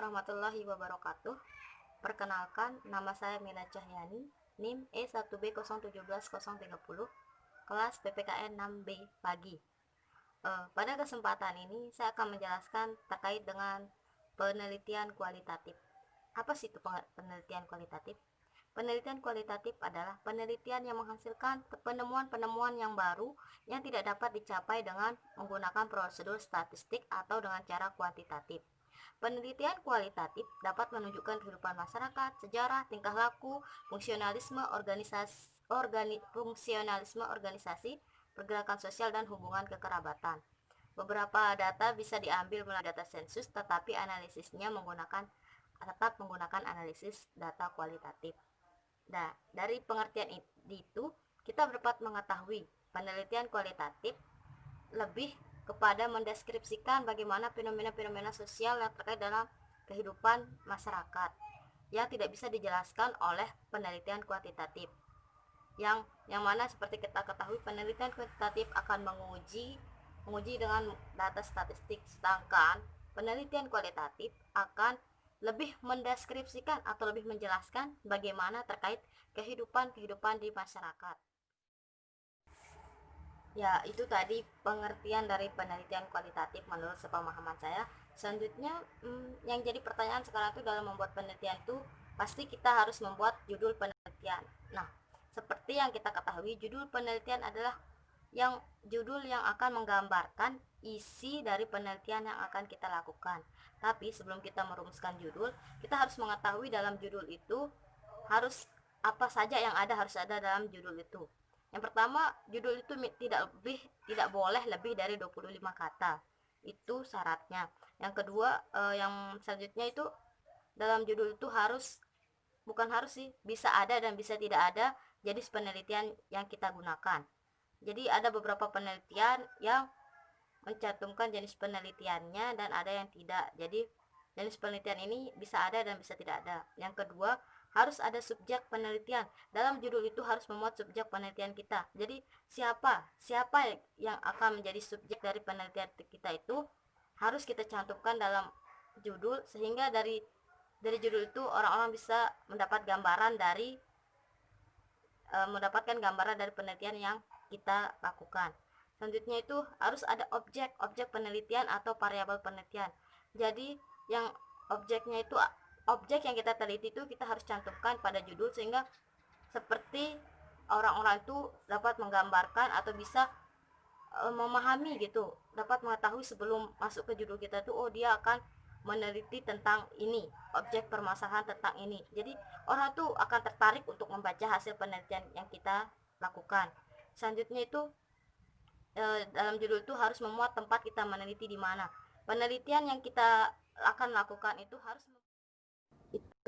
warahmatullahi wabarakatuh. Perkenalkan, nama saya Mila Cahyani, NIM E1B017030, kelas PPKN 6B pagi. Pada kesempatan ini saya akan menjelaskan terkait dengan penelitian kualitatif. Apa sih itu penelitian kualitatif? Penelitian kualitatif adalah penelitian yang menghasilkan penemuan-penemuan yang baru yang tidak dapat dicapai dengan menggunakan prosedur statistik atau dengan cara kuantitatif. Penelitian kualitatif dapat menunjukkan kehidupan masyarakat, sejarah, tingkah laku, fungsionalisme organisasi, pergerakan sosial, dan hubungan kekerabatan. Beberapa data bisa diambil melalui data sensus, tetapi analisisnya tetap menggunakan analisis data kualitatif. Nah, dari pengertian itu, kita dapat mengetahui penelitian kualitatif lebih kepada mendeskripsikan bagaimana fenomena-fenomena sosial yang terkait dalam kehidupan masyarakat yang tidak bisa dijelaskan oleh penelitian kuantitatif. Yang mana seperti kita ketahui, penelitian kuantitatif akan menguji dengan data statistik, sedangkan penelitian kualitatif akan lebih mendeskripsikan atau lebih menjelaskan bagaimana terkait kehidupan di masyarakat. Ya, itu tadi pengertian dari penelitian kualitatif menurut sepemahaman saya. Selanjutnya, yang jadi pertanyaan sekarang itu dalam membuat penelitian itu pasti kita harus membuat judul penelitian. Nah, seperti yang kita ketahui, judul penelitian adalah judul yang akan menggambarkan isi dari penelitian yang akan kita lakukan. Tapi sebelum kita merumuskan judul, kita harus mengetahui dalam judul itu harus apa saja yang harus ada dalam judul itu. Yang pertama, judul itu tidak boleh lebih dari 25 kata. Itu syaratnya. Yang kedua, yang selanjutnya itu dalam judul itu bisa ada dan bisa tidak ada jenis penelitian yang kita gunakan. Jadi ada beberapa penelitian yang mencantumkan jenis penelitiannya dan ada yang tidak. Jadi jenis penelitian ini bisa ada dan bisa tidak ada. Yang kedua, harus ada subjek penelitian. Dalam judul itu harus memuat subjek penelitian kita. Jadi siapa yang akan menjadi subjek dari penelitian kita itu harus kita cantumkan dalam judul, sehingga dari judul itu orang-orang bisa mendapatkan gambaran dari penelitian yang kita lakukan. Selanjutnya itu harus ada objek penelitian atau variabel penelitian. Jadi yang objeknya itu objek yang kita teliti itu kita harus cantumkan pada judul, sehingga seperti orang-orang itu dapat menggambarkan atau bisa memahami gitu, dapat mengetahui sebelum masuk ke judul kita itu, oh dia akan meneliti tentang ini, objek permasalahan tentang ini. Jadi orang tuh akan tertarik untuk membaca hasil penelitian yang kita lakukan. Selanjutnya itu dalam judul itu harus memuat tempat kita meneliti di mana. Penelitian yang kita akan lakukan itu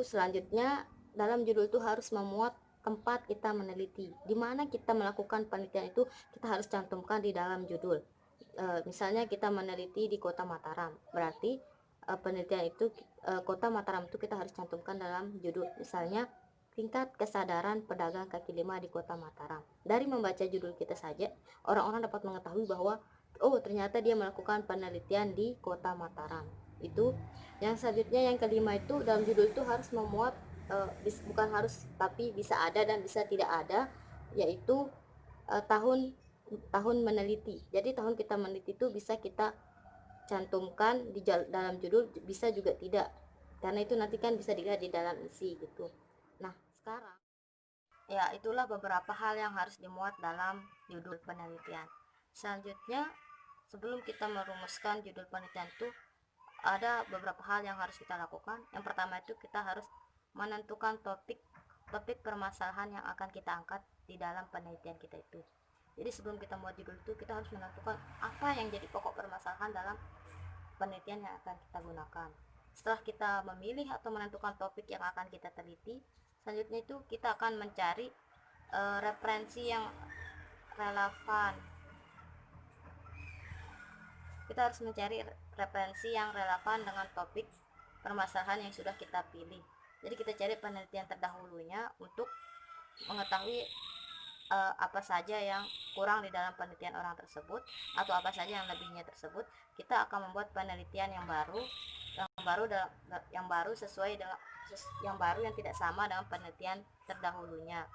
selanjutnya dalam judul itu harus memuat tempat kita meneliti. Di mana kita melakukan penelitian itu kita harus cantumkan di dalam judul. Misalnya kita meneliti di Kota Mataram, berarti penelitian itu Kota Mataram itu kita harus cantumkan dalam judul. Misalnya tingkat kesadaran pedagang kaki lima di Kota Mataram. Dari membaca judul kita saja, orang-orang dapat mengetahui bahwa oh ternyata dia melakukan penelitian di Kota Mataram. Itu yang selanjutnya, yang kelima itu dalam judul itu harus memuat bukan harus tapi bisa ada dan bisa tidak ada, yaitu tahun meneliti. Jadi tahun kita meneliti itu bisa kita cantumkan di dalam judul, bisa juga tidak, karena itu nanti kan bisa dilihat di dalam isi gitu. Nah, sekarang ya itulah beberapa hal yang harus dimuat dalam judul penelitian. Selanjutnya, sebelum kita merumuskan judul penelitian itu ada beberapa hal yang harus kita lakukan. Yang pertama itu kita harus menentukan topik permasalahan yang akan kita angkat di dalam penelitian kita itu. Jadi sebelum kita membuat judul itu, kita harus menentukan apa yang jadi pokok permasalahan dalam penelitian yang akan kita gunakan. Setelah kita memilih atau menentukan topik yang akan kita teliti, selanjutnya itu kita akan mencari referensi yang relevan. Kita harus mencari referensi yang relevan dengan topik permasalahan yang sudah kita pilih. Jadi kita cari penelitian terdahulunya untuk mengetahui apa saja yang kurang di dalam penelitian orang tersebut atau apa saja yang lebihnya tersebut. Kita akan membuat penelitian yang baru yang baru sesuai dengan yang baru yang tidak sama dengan penelitian terdahulunya.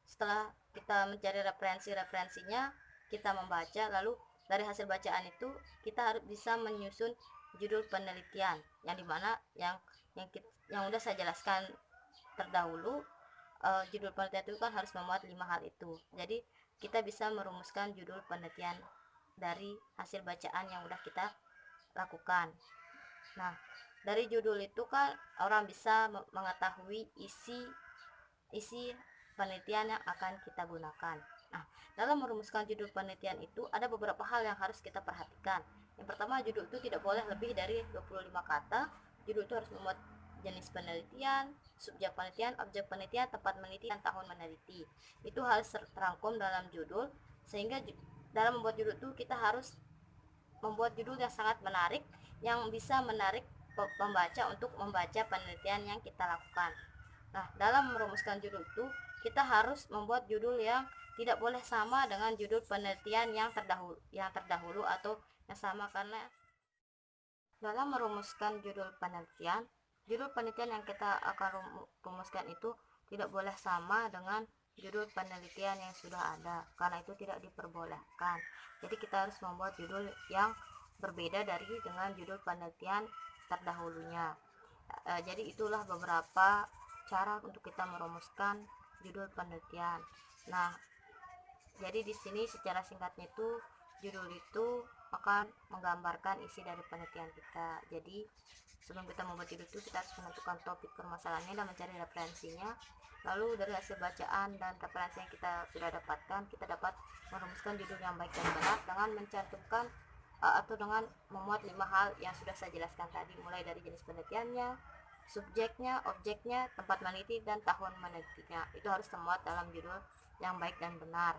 Setelah kita mencari referensinya, kita membaca, lalu dari hasil bacaan itu kita harus bisa menyusun judul penelitian yang dimana yang udah saya jelaskan terdahulu. Judul penelitian itu kan harus memuat 5 hal itu. Jadi kita bisa merumuskan judul penelitian dari hasil bacaan yang udah kita lakukan. Nah, dari judul itu kan orang bisa mengetahui isi penelitian yang akan kita gunakan. Nah, dalam merumuskan judul penelitian itu ada beberapa hal yang harus kita perhatikan. Yang pertama, judul itu tidak boleh lebih dari 25 kata. Judul itu harus memuat jenis penelitian, subjek penelitian, objek penelitian, tempat meneliti, dan tahun meneliti. Itu harus terangkum dalam judul, sehingga dalam membuat judul itu kita harus membuat judul yang sangat menarik, yang bisa menarik pembaca untuk membaca penelitian yang kita lakukan. Nah, dalam merumuskan judul itu kita harus membuat judul yang tidak boleh sama dengan judul penelitian yang terdahulu atau yang sama, karena dalam merumuskan judul penelitian yang kita akan rumuskan itu tidak boleh sama dengan judul penelitian yang sudah ada, karena itu tidak diperbolehkan. Jadi kita harus membuat judul yang berbeda dengan judul penelitian terdahulunya. Jadi itulah beberapa cara untuk kita merumuskan judul penelitian. Nah, jadi di sini secara singkatnya itu judul itu akan menggambarkan isi dari penelitian kita. Jadi sebelum kita membuat judul itu kita harus menentukan topik permasalahannya dan mencari referensinya. Lalu dari hasil bacaan dan referensi yang kita sudah dapatkan, kita dapat merumuskan judul yang baik dan benar dengan mencantumkan atau dengan memuat 5 hal yang sudah saya jelaskan tadi, mulai dari jenis penelitiannya, subjeknya, objeknya, tempat meneliti, dan tahun menelitinya. Itu harus termuat dalam judul yang baik dan benar.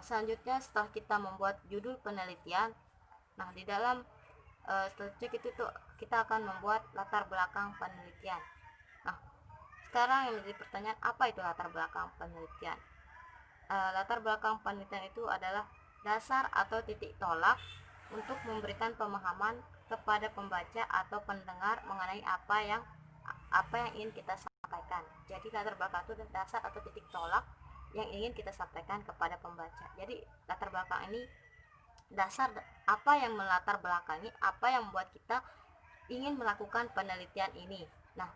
Selanjutnya, setelah kita membuat judul penelitian, nah di dalam selanjutnya kita akan membuat latar belakang penelitian. Nah, sekarang yang menjadi pertanyaan, apa itu latar belakang penelitian? Latar belakang penelitian itu adalah dasar atau titik tolak untuk memberikan pemahaman kepada pembaca atau pendengar mengenai apa yang ingin kita sampaikan. Jadi latar belakang itu dasar atau titik tolak yang ingin kita sampaikan kepada pembaca. Jadi latar belakang ini dasar apa yang melatar belakangi apa yang membuat kita ingin melakukan penelitian ini. Nah,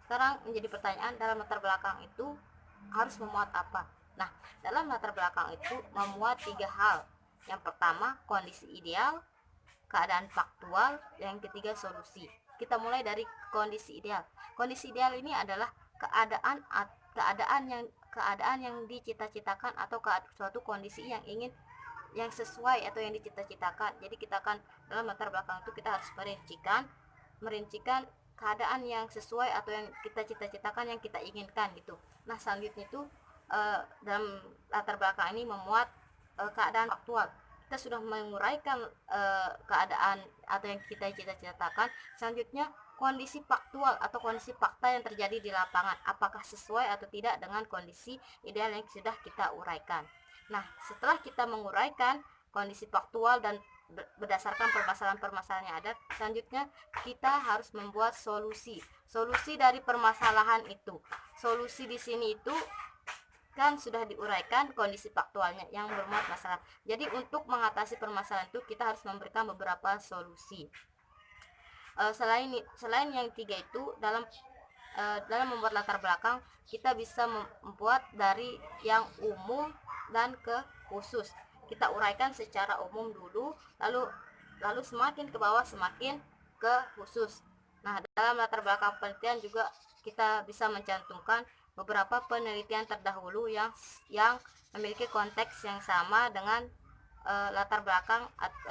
sekarang menjadi pertanyaan, dalam latar belakang itu harus memuat apa? Nah, dalam latar belakang itu memuat 3 hal. Yang pertama, kondisi ideal, keadaan faktual, yang ketiga solusi. Kita mulai dari kondisi ideal. Kondisi ideal ini adalah keadaan yang dicita-citakan atau suatu kondisi yang sesuai atau yang dicita-citakan. Jadi kita akan dalam latar belakang itu kita harus merincikan keadaan yang sesuai atau yang kita cita-citakan, yang kita inginkan gitu. Nah, selanjutnya itu dalam latar belakang ini memuat keadaan faktual. Kita sudah menguraikan keadaan atau yang kita cita-citakan. Selanjutnya kondisi faktual atau kondisi fakta yang terjadi di lapangan, apakah sesuai atau tidak dengan kondisi ideal yang sudah kita uraikan. Nah, setelah kita menguraikan kondisi faktual dan berdasarkan permasalahan-permasalahan yang ada, selanjutnya kita harus membuat solusi dari permasalahan itu. Solusi di sini itu kan sudah diuraikan kondisi faktualnya yang bermuat masalah. Jadi untuk mengatasi permasalahan itu kita harus memberikan beberapa solusi. Selain yang 3 itu, dalam membuat latar belakang kita bisa membuat dari yang umum dan ke khusus. Kita uraikan secara umum dulu, lalu semakin ke bawah semakin ke khusus. Nah, dalam latar belakang penelitian juga kita bisa mencantumkan beberapa penelitian terdahulu yang memiliki konteks yang sama dengan latar belakang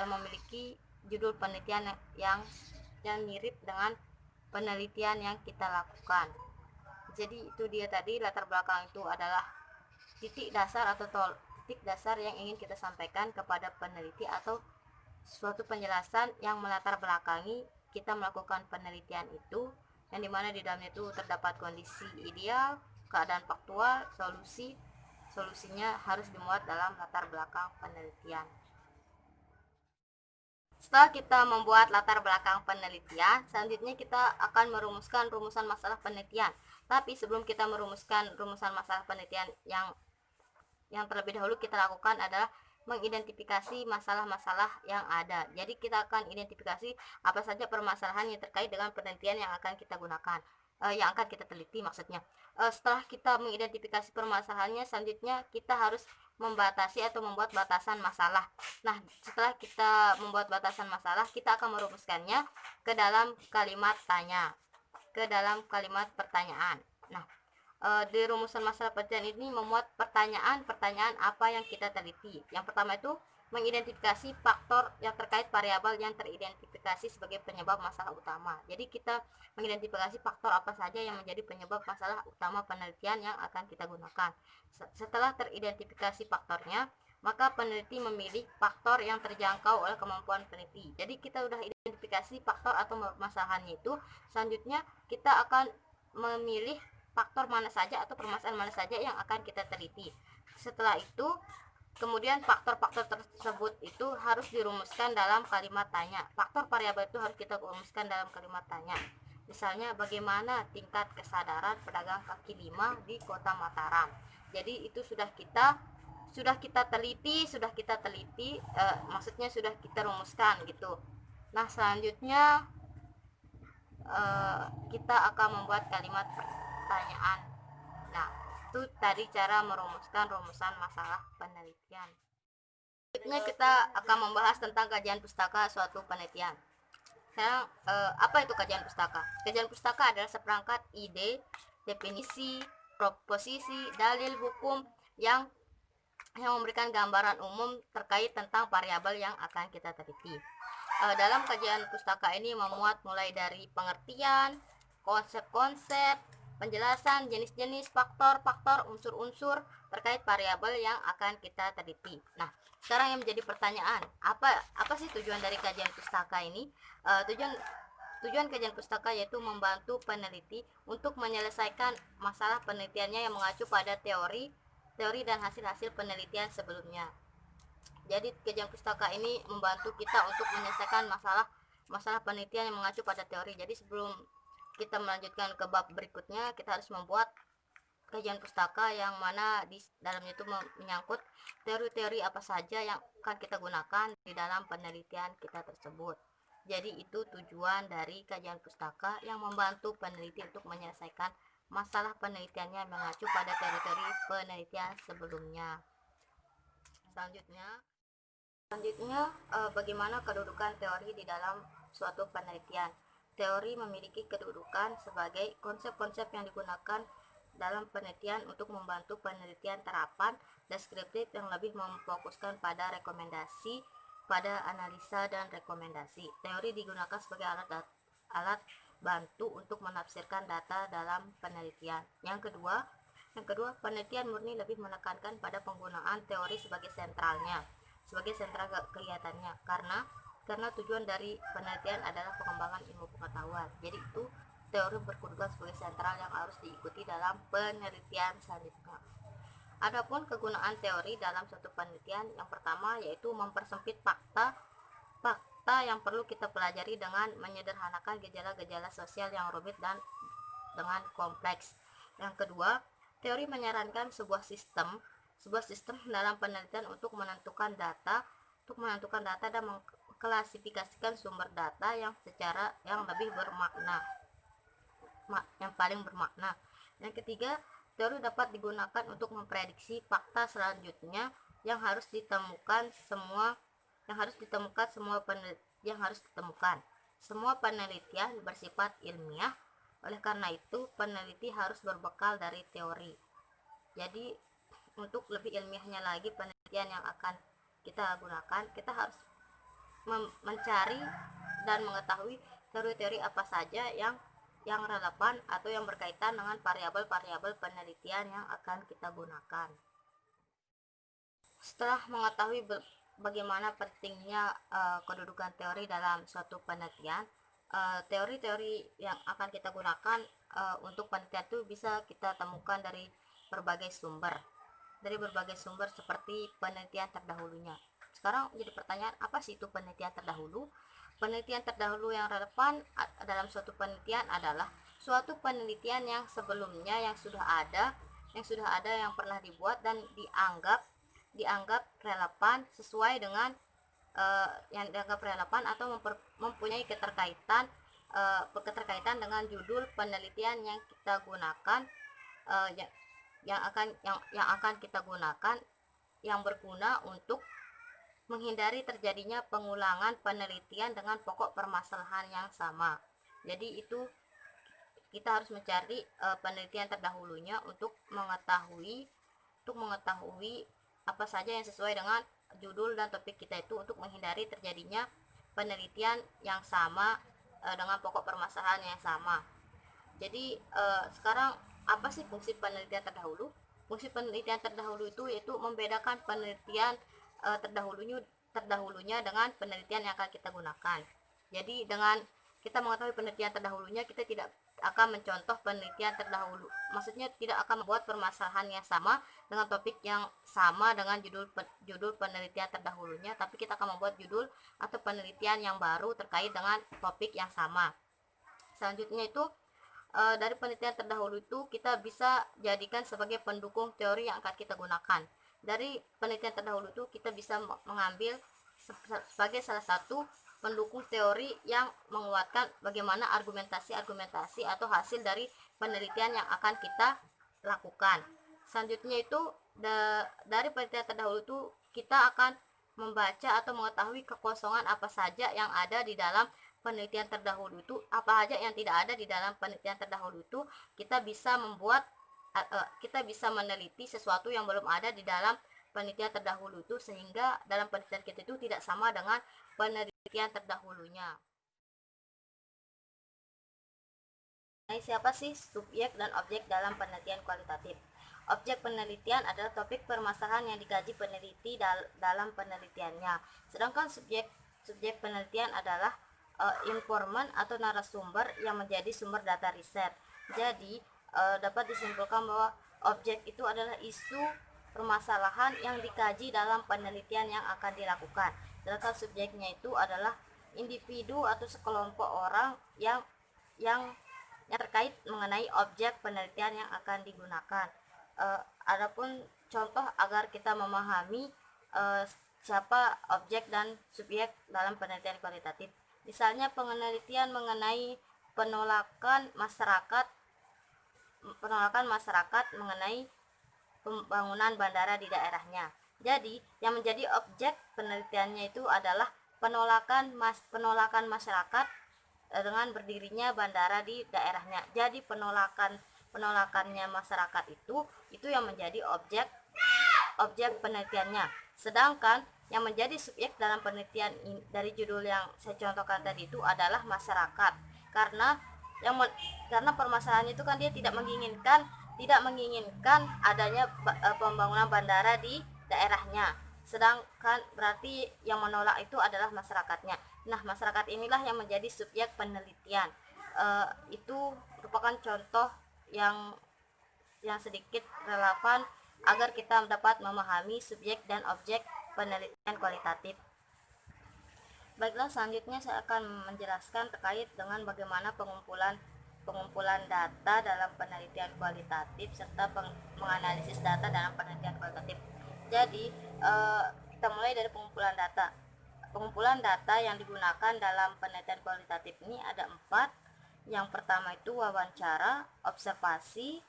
memiliki judul penelitian yang mirip dengan penelitian yang kita lakukan. Jadi itu dia tadi, latar belakang itu adalah titik dasar atau titik dasar yang ingin kita sampaikan kepada peneliti atau suatu penjelasan yang melatar belakangi kita melakukan penelitian itu, yang dimana di dalamnya itu terdapat kondisi ideal, keadaan faktual, solusinya harus dimuat dalam latar belakang penelitian. Setelah kita membuat latar belakang penelitian, selanjutnya kita akan merumuskan rumusan masalah penelitian. Tapi sebelum kita merumuskan rumusan masalah penelitian, yang terlebih dahulu kita lakukan adalah mengidentifikasi masalah-masalah yang ada. Jadi kita akan identifikasi apa saja permasalahan yang terkait dengan penelitian yang akan kita gunakan, yang akan kita teliti maksudnya. Setelah kita mengidentifikasi permasalahannya, selanjutnya kita harus membatasi atau membuat batasan masalah. Nah, setelah kita membuat batasan masalah, kita akan merumuskannya ke dalam kalimat tanya, ke dalam kalimat pertanyaan. Nah, di rumusan masalah penelitian ini memuat pertanyaan-pertanyaan apa yang kita teliti. Yang pertama itu mengidentifikasi faktor yang terkait variabel yang teridentifikasi sebagai penyebab masalah utama. Jadi kita mengidentifikasi faktor apa saja yang menjadi penyebab masalah utama penelitian yang akan kita gunakan. Setelah teridentifikasi faktornya, maka peneliti memilih faktor yang terjangkau oleh kemampuan peneliti. Jadi kita sudah identifikasi faktor atau permasalahannya itu, selanjutnya kita akan memilih faktor mana saja atau permasalahan mana saja yang akan kita teliti. Setelah itu, kemudian faktor-faktor tersebut itu harus dirumuskan dalam kalimat tanya. Faktor variabel itu harus kita rumuskan dalam kalimat tanya. Misalnya, bagaimana tingkat kesadaran pedagang kaki lima di Kota Mataram. Jadi itu sudah kita teliti, maksudnya sudah kita rumuskan gitu. Nah, selanjutnya kita akan membuat kalimat pertanyaan. Nah, itu tadi cara merumuskan rumusan masalah penelitian. Selanjutnya kita akan membahas tentang kajian pustaka suatu penelitian. Sekarang, apa itu kajian pustaka? Kajian pustaka adalah seperangkat ide, definisi, proposisi, dalil hukum yang memberikan gambaran umum terkait tentang variabel yang akan kita teliti. Dalam kajian pustaka ini memuat mulai dari pengertian, konsep-konsep, penjelasan jenis-jenis faktor-faktor, unsur-unsur terkait variabel yang akan kita teliti. Nah, sekarang yang menjadi pertanyaan, apa sih tujuan dari kajian pustaka ini? Tujuan kajian pustaka yaitu membantu peneliti untuk menyelesaikan masalah penelitiannya yang mengacu pada teori dan hasil-hasil penelitian sebelumnya. Jadi kajian pustaka ini membantu kita untuk menyelesaikan masalah penelitian yang mengacu pada teori. Jadi sebelum kita melanjutkan ke bab berikutnya, kita harus membuat kajian pustaka yang mana di dalamnya itu menyangkut teori-teori apa saja yang akan kita gunakan di dalam penelitian kita tersebut. Jadi itu tujuan dari kajian pustaka yang membantu peneliti untuk menyelesaikan masalah penelitiannya mengacu pada teori-teori penelitian sebelumnya. Selanjutnya, bagaimana kedudukan teori di dalam suatu penelitian. Teori memiliki kedudukan sebagai konsep-konsep yang digunakan dalam penelitian untuk membantu penelitian terapan deskriptif yang lebih memfokuskan pada rekomendasi, pada analisa dan rekomendasi. Teori digunakan sebagai alat bantu untuk menafsirkan data dalam penelitian. Yang kedua, penelitian murni lebih menekankan pada penggunaan teori sebagai sentral kegiatannya, karena tujuan dari penelitian adalah pengembangan ilmu pengetahuan. Jadi itu teori berkedudukan sebagai sentral yang harus diikuti dalam penelitian selanjutnya. Adapun kegunaan teori dalam suatu penelitian, yang pertama yaitu mempersempit fakta yang perlu kita pelajari dengan menyederhanakan gejala-gejala sosial yang rumit dan dengan kompleks. Yang kedua, teori menyarankan sebuah sistem dalam penelitian untuk menentukan data dan mengklasifikasikan sumber data yang paling bermakna. Yang ketiga, teori dapat digunakan untuk memprediksi fakta selanjutnya yang harus ditemukan. Semua penelitian bersifat ilmiah, oleh karena itu peneliti harus berbekal dari teori. Jadi untuk lebih ilmiahnya lagi penelitian yang akan kita gunakan, kita harus mencari dan mengetahui teori-teori apa saja yang relevan atau yang berkaitan dengan variabel-variabel penelitian yang akan kita gunakan. Setelah mengetahui bagaimana pentingnya kedudukan teori dalam suatu penelitian, teori-teori yang akan kita gunakan untuk penelitian itu bisa kita temukan dari berbagai sumber seperti penelitian terdahulunya. sekarang jadi pertanyaan, apa sih itu penelitian terdahulu? Penelitian terdahulu yang relevan dalam suatu penelitian adalah suatu penelitian yang sebelumnya yang pernah dibuat dan dianggap relevan sesuai dengan yang dianggap relevan atau mempunyai keterkaitan dengan judul penelitian yang kita gunakan, yang akan kita gunakan, yang berguna untuk menghindari terjadinya pengulangan penelitian dengan pokok permasalahan yang sama. Jadi itu kita harus mencari penelitian terdahulunya untuk mengetahui apa saja yang sesuai dengan judul dan topik kita itu, untuk menghindari terjadinya penelitian yang sama dengan pokok permasalahan yang sama. Jadi sekarang apa sih fungsi penelitian terdahulu? Fungsi penelitian terdahulu itu yaitu membedakan penelitian terdahulunya dengan penelitian yang akan kita gunakan. Jadi dengan kita mengetahui penelitian terdahulunya, kita tidak akan mencontoh penelitian terdahulu. Maksudnya tidak akan membuat permasalahan yang sama dengan topik yang sama dengan judul penelitian terdahulunya, tapi kita akan membuat judul atau penelitian yang baru terkait dengan topik yang sama. Selanjutnya itu dari penelitian terdahulu itu kita bisa jadikan sebagai pendukung teori yang akan kita gunakan. Dari penelitian terdahulu itu kita bisa mengambil sebagai salah satu pendukung teori yang menguatkan bagaimana argumentasi atau hasil dari penelitian yang akan kita lakukan. Selanjutnya itu dari penelitian terdahulu itu kita akan membaca atau mengetahui kekosongan apa saja yang ada di dalam penelitian terdahulu itu, apa saja yang tidak ada di dalam penelitian terdahulu itu. Kita bisa meneliti sesuatu yang belum ada di dalam penelitian terdahulu itu, sehingga dalam penelitian kita itu tidak sama dengan penelitian terdahulunya. Nah, siapa sih subjek dan objek dalam penelitian kualitatif? Objek penelitian adalah topik permasalahan yang dikaji peneliti dalam penelitiannya. Sedangkan subjek penelitian adalah informan atau narasumber yang menjadi sumber data riset. Jadi dapat disimpulkan bahwa objek itu adalah isu permasalahan yang dikaji dalam penelitian yang akan dilakukan. Sedangkan subjeknya itu adalah individu atau sekelompok orang yang terkait mengenai objek penelitian yang akan digunakan. Adapun contoh agar kita memahami siapa objek dan subjek dalam penelitian kualitatif. Misalnya penelitian mengenai penolakan masyarakat mengenai pembangunan bandara di daerahnya. Jadi, yang menjadi objek penelitiannya itu adalah penolakan masyarakat dengan berdirinya bandara di daerahnya. Jadi penolakannya masyarakat itu yang menjadi objek penelitiannya. Sedangkan yang menjadi subjek dalam penelitian dari judul yang saya contohkan tadi itu adalah masyarakat, karena permasalahannya itu kan dia tidak menginginkan adanya pembangunan bandara di daerahnya. Sedangkan berarti yang menolak itu adalah masyarakatnya. Nah, masyarakat inilah yang menjadi subjek penelitian. Itu merupakan contoh yang sedikit relevan agar kita dapat memahami subjek dan objek penelitian kualitatif. Baiklah, selanjutnya saya akan menjelaskan terkait dengan bagaimana pengumpulan data dalam penelitian kualitatif serta menganalisis data dalam penelitian kualitatif. Jadi kita mulai dari pengumpulan data. Pengumpulan data yang digunakan dalam penelitian kualitatif ini ada 4. Yang pertama itu wawancara, observasi,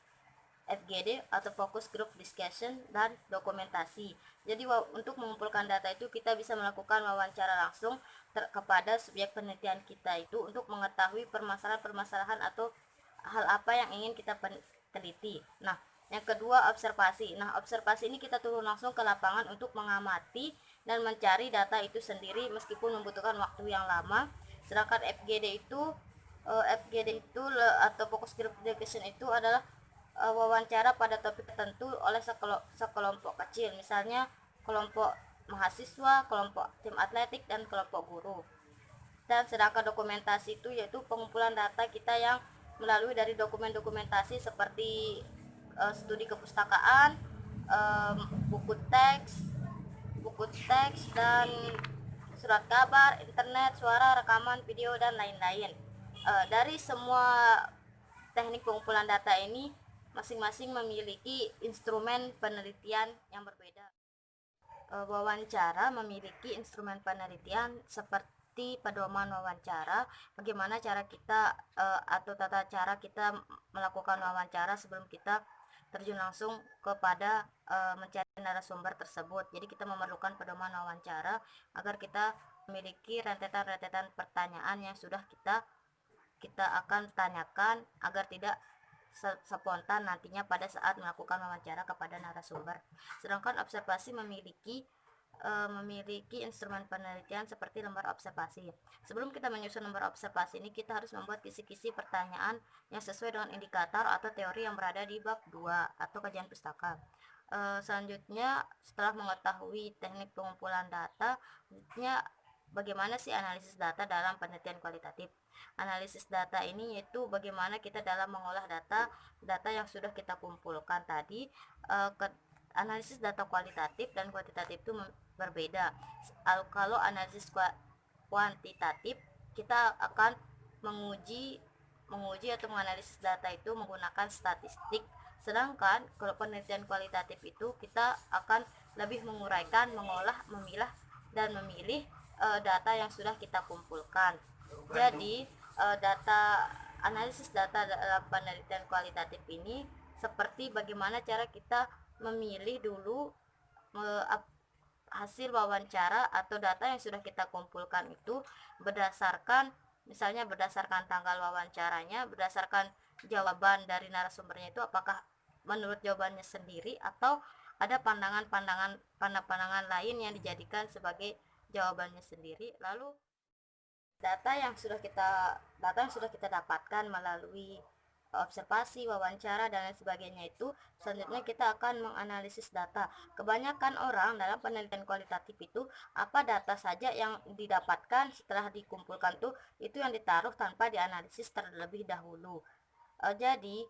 FGD atau focus group discussion, dan dokumentasi. Jadi untuk mengumpulkan data itu kita bisa melakukan wawancara langsung kepada subjek penelitian kita itu untuk mengetahui permasalahan atau hal apa yang ingin kita teliti. Nah, yang kedua observasi. Nah, observasi ini kita turun langsung ke lapangan untuk mengamati dan mencari data itu sendiri meskipun membutuhkan waktu yang lama. Sedangkan FGD itu atau focus group discussion itu adalah wawancara pada topik tertentu oleh sekelompok kecil, misalnya kelompok mahasiswa, kelompok tim atletik, dan kelompok guru. Dan sedangkan dokumentasi itu yaitu pengumpulan data kita yang melalui dari dokumen-dokumentasi seperti studi kepustakaan, buku input teks dan surat kabar, internet, suara, rekaman, video, dan lain-lain. Dari semua teknik pengumpulan data ini masing-masing memiliki instrumen penelitian yang berbeda. Wawancara memiliki instrumen penelitian seperti pedoman wawancara, bagaimana cara kita atau tata cara kita melakukan wawancara sebelum kita terjun langsung kepada mencari narasumber tersebut. Jadi kita memerlukan pedoman wawancara agar kita memiliki rentetan-rentetan pertanyaan yang sudah kita akan tanyakan agar tidak spontan nantinya pada saat melakukan wawancara kepada narasumber. Sedangkan observasi memiliki instrumen penelitian seperti lembar observasi. Sebelum kita menyusun lembar observasi ini, kita harus membuat kisi-kisi pertanyaan yang sesuai dengan indikator atau teori yang berada di bab 2 atau kajian pustaka. Selanjutnya, setelah mengetahui teknik pengumpulan data, selanjutnya bagaimana sih analisis data dalam penelitian kualitatif. Analisis data ini yaitu bagaimana kita dalam mengolah data yang sudah kita kumpulkan tadi. Analisis data kualitatif dan kuantitatif itu berbeda. Kalau analisis kuantitatif, kita akan menguji atau menganalisis data itu menggunakan statistik. Sedangkan kalau penelitian kualitatif itu kita akan lebih menguraikan, mengolah, memilah, dan memilih data yang sudah kita kumpulkan. Jadi analisis data dalam penelitian kualitatif ini seperti bagaimana cara kita memilih dulu hasil wawancara atau data yang sudah kita kumpulkan itu berdasarkan tanggal wawancaranya, berdasarkan jawaban dari narasumbernya itu apakah menurut jawabannya sendiri atau ada pandangan lain yang dijadikan sebagai jawabannya sendiri. Lalu data yang sudah kita dapatkan melalui observasi, wawancara, dan lain sebagainya itu selanjutnya kita akan menganalisis data. Kebanyakan orang dalam penelitian kualitatif itu apa data saja yang didapatkan setelah dikumpulkan itu yang ditaruh tanpa dianalisis terlebih dahulu. Jadi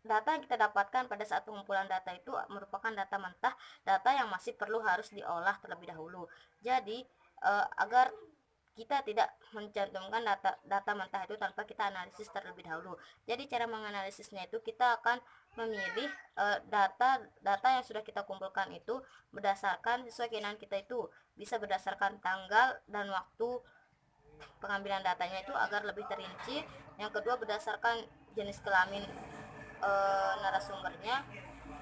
data yang kita dapatkan pada saat pengumpulan data itu merupakan data mentah, data yang masih perlu harus diolah terlebih dahulu. Jadi agar kita tidak mencantumkan data mentah itu tanpa kita analisis terlebih dahulu. Jadi cara menganalisisnya itu kita akan memilih data yang sudah kita kumpulkan itu berdasarkan sesuai keinginan kita, itu bisa berdasarkan tanggal dan waktu pengambilan datanya itu agar lebih terinci. Yang kedua berdasarkan jenis kelamin narasumbernya,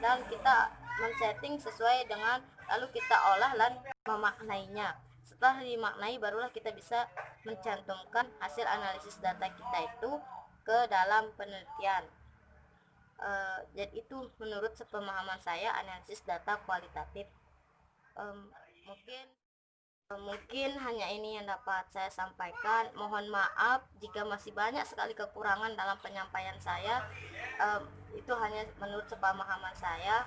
dan kita men-setting sesuai dengan, lalu kita olah dan memaknainya. Setelah dimaknai barulah kita bisa mencantumkan hasil analisis data kita itu ke dalam penelitian. Jadi itu menurut sepemahaman saya analisis data kualitatif. Mungkin hanya ini yang dapat saya sampaikan. Mohon maaf jika masih banyak sekali kekurangan dalam penyampaian saya. Itu hanya menurut sepemahaman saya.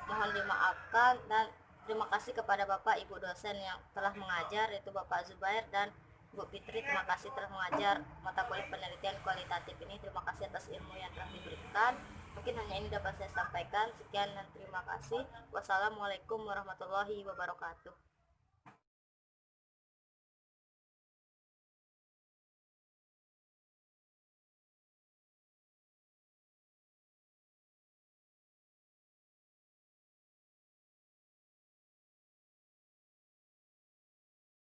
Mohon dimaafkan, dan terima kasih kepada Bapak Ibu dosen yang telah mengajar, yaitu Bapak Zubair dan Bu Fitri. Terima kasih telah mengajar mata kuliah penelitian kualitatif ini. Terima kasih atas ilmu yang telah diberikan. Mungkin hanya ini dapat saya sampaikan. Sekian dan terima kasih. Wassalamualaikum warahmatullahi wabarakatuh.